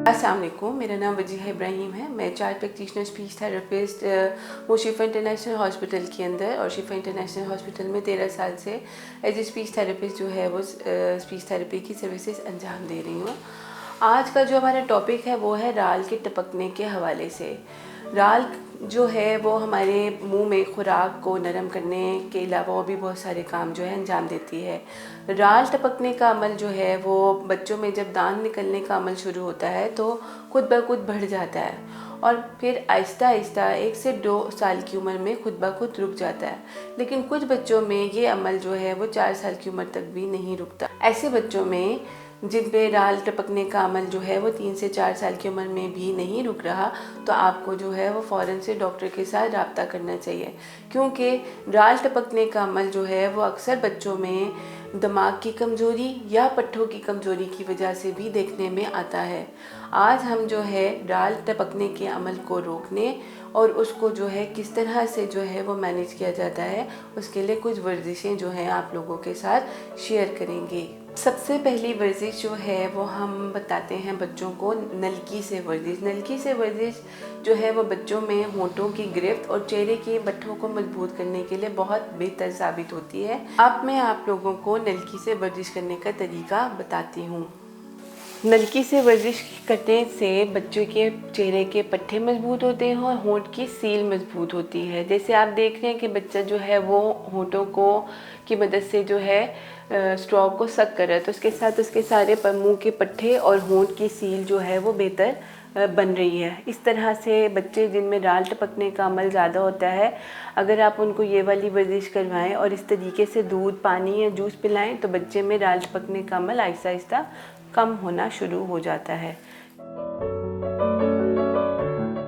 अस्सलाम वालेकुम, मेरा नाम वजीहा इब्राहिम है। मैं चाइल्ड प्रैक्टिशनर स्पीच थेरेपिस्ट हूँ शिफा इंटरनेशनल हॉस्पिटल के अंदर, और शिफा इंटरनेशनल हॉस्पिटल में 13 साल से एज ए स्पीच थेरेपिस्ट जो है वो स्पीच थेरेपी की सर्विसेज अंजाम दे रही हूँ। आज का जो हमारा टॉपिक है वो है राल के टपकने के हवाले से। राल जो है वो हमारे मुंह में खुराक को नरम करने के अलावा और भी बहुत सारे काम जो है अंजाम देती है। राल टपकने का अमल जो है वो बच्चों में जब दांत निकलने का अमल शुरू होता है तो खुद ब खुद बढ़ जाता है और फिर आहिस्ता आहिस्ता 1 से 2 साल की उम्र में खुद ब खुद रुक जाता है। लेकिन कुछ बच्चों में ये अमल जो है वो 4 साल की उम्र तक भी नहीं रुकता। ऐसे बच्चों में जिन पे राल टपकने का अमल जो है वो 3 से 4 साल की उम्र में भी नहीं रुक रहा, तो आपको जो है वो फ़ौरन से डॉक्टर के साथ रब्ता करना चाहिए, क्योंकि राल टपकने का अमल जो है वो अक्सर बच्चों में दिमाग की कमज़ोरी या पट्ठों की कमज़ोरी की वजह से भी देखने में आता है। आज हम जो है राल टपकने के अमल को रोकने और उसको जो है किस तरह से जो है वो मैनेज किया जाता है, उसके लिए कुछ वर्जिशें जो हैं आप लोगों के साथ शेयर करेंगे। सबसे पहली वर्जिश जो है वो हम बताते हैं बच्चों को नलकी से वर्जिश। नलकी से वर्जिश जो है वो बच्चों में होंठों की गिरफ्त और चेहरे की पट्ठों को मजबूत करने के लिए बहुत बेहतर साबित होती है। अब मैं आप लोगों को नलकी से वर्जिश करने का तरीका बताती हूँ। नलकी से वर्जिश करने से बच्चों के चेहरे के पट्टे मजबूत होते हैं और होंठ की सील मजबूत होती है। जैसे आप देख रहे हैं कि बच्चा जो है वो होंठों को की मदद से जो है स्ट्रॉ को सक कर रहा है, तो उसके साथ उसके सारे मुंह के पट्टे और होंठ की सील जो है वो बेहतर बन रही है। इस तरह से बच्चे जिनमें राल टपकने का अमल ज़्यादा होता है, अगर आप उनको ये वाली वर्जिश करवाएं और इस तरीके से दूध, पानी या जूस पिलाएं तो बच्चे में राल टपकने का अमल आहिस्ता आहिस्ता कम होना शुरू हो जाता है।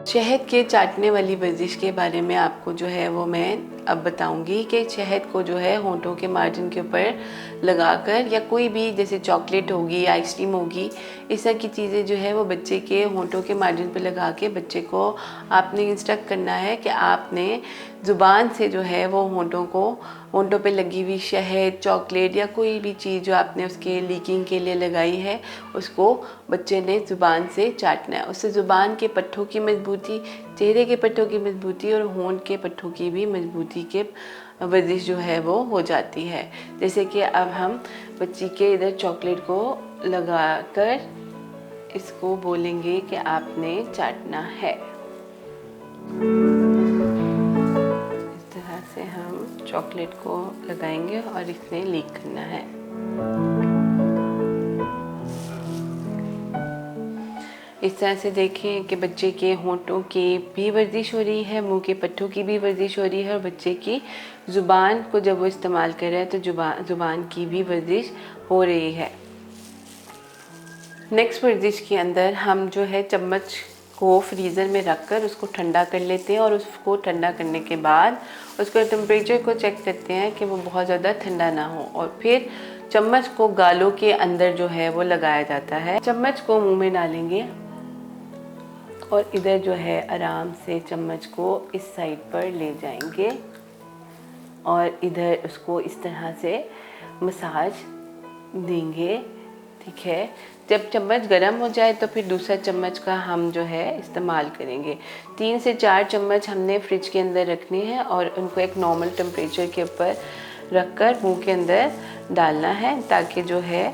शहद के चाटने वाली वर्जिश के बारे में आपको जो है वो मैं अब बताऊंगी कि शहद को जो है होंठों के मार्जिन के ऊपर लगाकर, या कोई भी जैसे चॉकलेट होगी, आइसक्रीम होगी, इस तरह की चीज़ें जो है वो बच्चे के होंठों के मार्जिन पर लगा के बच्चे को आपने इंस्ट्रक्ट करना है कि आपने ज़ुबान से जो है वो होंठों पे लगी हुई शहद, चॉकलेट या कोई भी चीज़ जो आपने उसके लीकिंग के लिए लगाई है उसको बच्चे ने ज़ुबान से चाटना है। उससे ज़ुबान के पट्ठों की मजबूती, चेहरे के पट्ठों की मजबूती और होंठ के पट्ठों की भी मजबूती के वर्जिश जो है वो हो जाती है। जैसे कि अब हम बच्ची के इधर चॉकलेट को लगाकर इसको बोलेंगे कि आपने चाटना है। इस तरह से हम चॉकलेट को लगाएंगे और इसमें लीक करना है। इस तरह से देखें कि बच्चे के होंठों की भी वर्जिश हो रही है, मुंह के पट्टों की भी वर्जिश हो रही है और बच्चे की ज़ुबान को जब वो इस्तेमाल कर रहा है तो ज़ुबान की भी वर्जिश हो रही है। नेक्स्ट वर्जिश के अंदर हम जो है चम्मच को फ्रीज़र में रख कर उसको ठंडा कर लेते हैं और उसको ठंडा करने के बाद उसका टेम्परेचर को चेक करते हैं कि वो बहुत ज़्यादा ठंडा ना हो, और फिर चम्मच को गालों के अंदर जो है वो लगाया जाता है। चम्मच को मुंह में डालेंगे और इधर जो है आराम से चम्मच को इस साइड पर ले जाएंगे और इधर उसको इस तरह से मसाज देंगे। ठीक है, जब चम्मच गर्म हो जाए तो फिर दूसरा चम्मच का हम जो है इस्तेमाल करेंगे। 3 से 4 चम्मच हमने फ्रिज के अंदर रखने हैं और उनको एक नॉर्मल टेम्परेचर के ऊपर रखकर मुंह के अंदर डालना है, ताकि जो है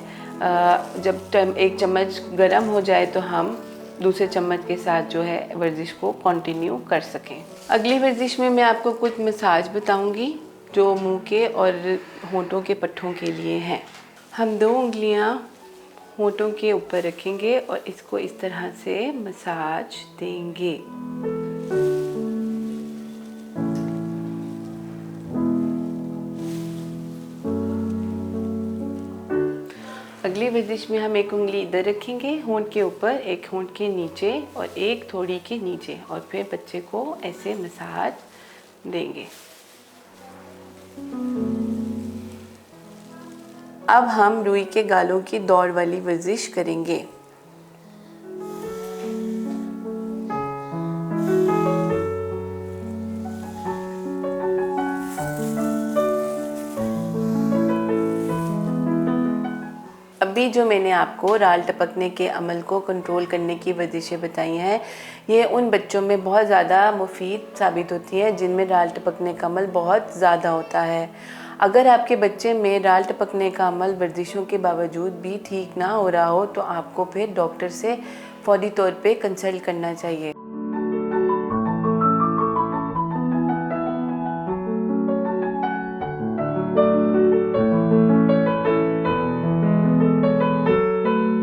जब एक चम्मच गर्म हो जाए तो हम दूसरे चम्मच के साथ जो है वर्जिश को कंटिन्यू कर सकें। अगली वर्जिश में मैं आपको कुछ मसाज बताऊंगी जो मुंह के और होंठों के पट्टों के लिए हैं। हम 2 उंगलियां होंठों के ऊपर रखेंगे और इसको इस तरह से मसाज देंगे। अगली वर्जिश में हम एक उंगली इधर रखेंगे होंठ के ऊपर, एक होंठ के नीचे और एक थोड़ी के नीचे, और फिर बच्चे को ऐसे मसाज देंगे। अब हम रुई के गालों की दौड़ वाली वर्जिश करेंगे। अब अभी जो मैंने आपको राल टपकने के अमल को कंट्रोल करने की वर्जिशें बताई हैं, ये उन बच्चों में बहुत ज़्यादा मुफीद साबित होती हैं जिनमें राल टपकने का अमल बहुत ज़्यादा होता है। अगर आपके बच्चे में राल टपकने का अमल वर्जिशों के बावजूद भी ठीक ना हो रहा हो तो आपको फिर डॉक्टर से फ़ौरी तौर पे कंसल्ट करना चाहिए।